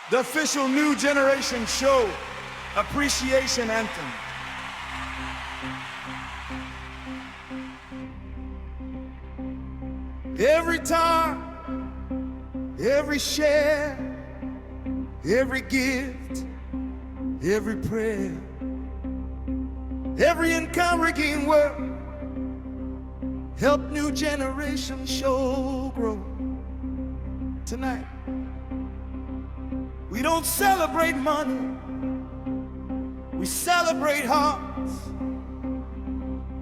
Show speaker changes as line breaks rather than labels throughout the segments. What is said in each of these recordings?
the official new generation show, Appreciation Anthem. Every time, every share, every gift, every prayer, every encouraging word, help new generation show grow. Tonight, we don't celebrate money, we celebrate hearts,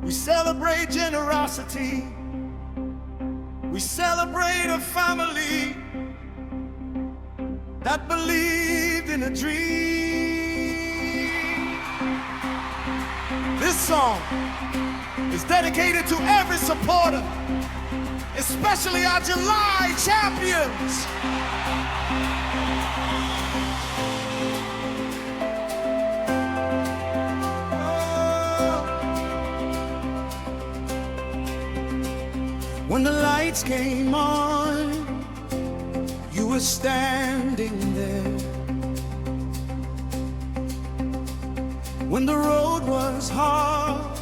we celebrate generosity, we celebrate a family that believed in a dream. This song is dedicated to every supporter, especially our July champions. When the lights came on, you were standing there. When the road was hard,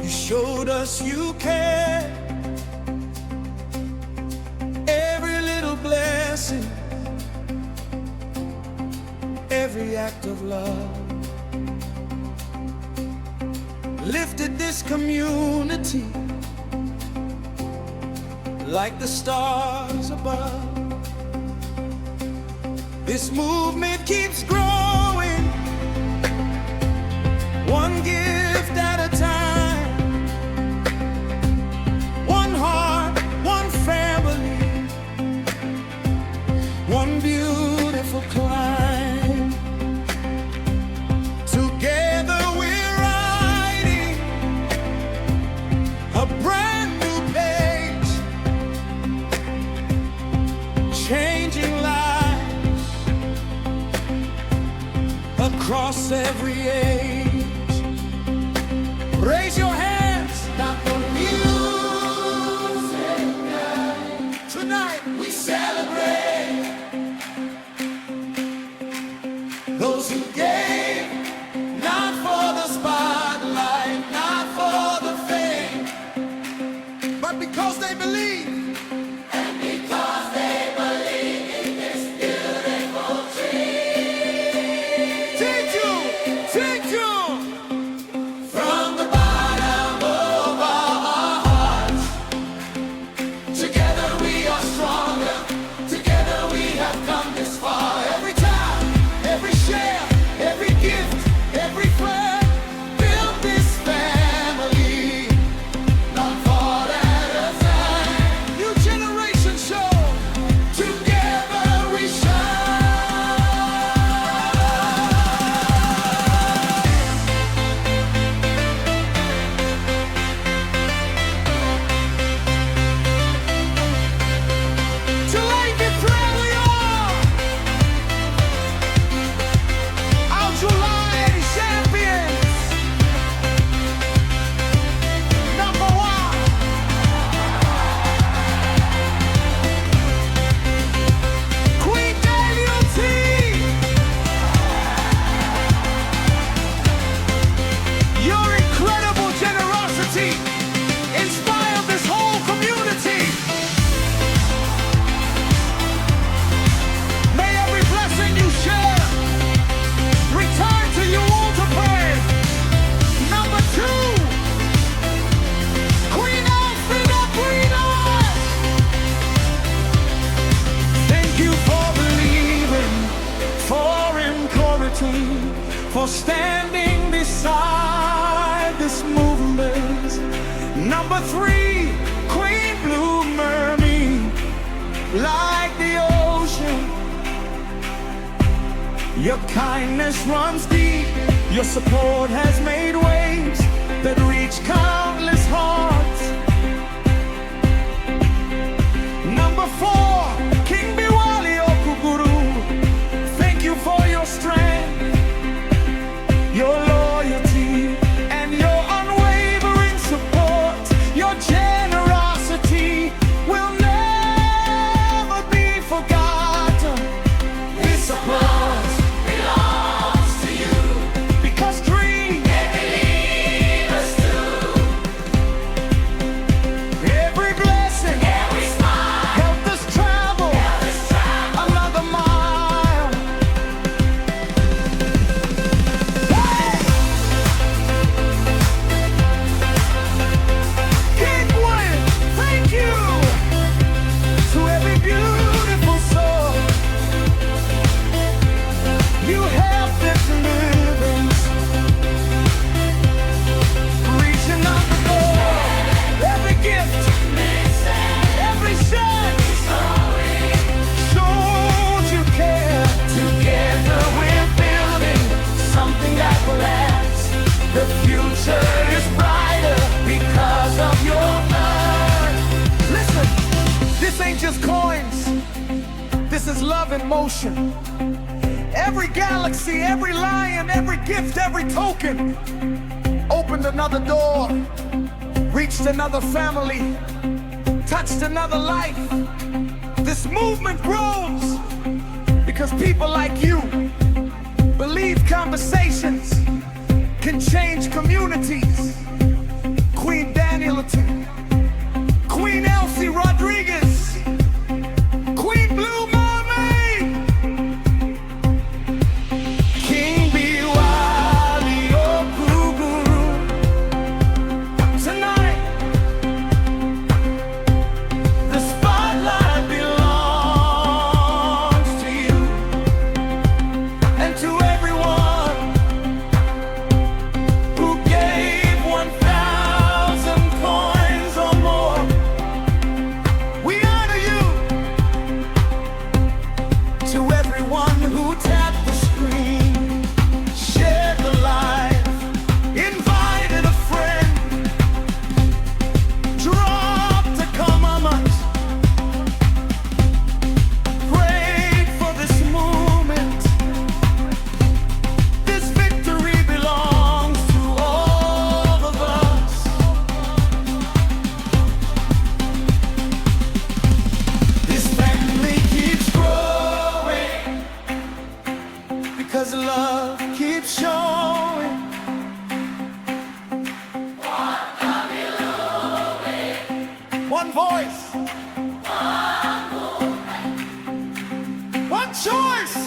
you showed us you cared. Every little blessing, every act of love lifted this community like the stars above. This movement keeps growing, one gift at a time, one heart, one family, one beautiful climb. Together we're writing a brand new page, changing lives across every age. Raise your hands, not for music night. Tonight we celebrate those who gave, not for the spotlight, not for the fame, but because they believe. For standing beside this movement. Number 3, Queen Blue Mermaid, like the ocean. Your kindness runs deep, your support has made waves that reach countless hearts. Number 4, King Biwali Okuguru, thank you for your strength, your loyalty, and your unwavering support. Your generosity will never be forgotten. This is love in motion. Every galaxy, every lion, every gift, every token opened another door, reached another family, touched another life. This movement grows because people like you believe conversations can change communities. Queen Danielton, Queen Elsie Rodriguez, Queen Blue Mermaid, King Biwali Okuguru. Tonight, the spotlight belongs to you and to everyone who gave 1,000 coins or more. We honor you. To everyone who tapped the screen, shared the live, invited a friend, dropped a comment, prayed for this moment. This victory belongs to all of us. This family keeps growing because love keeps showing. One voice, one choice.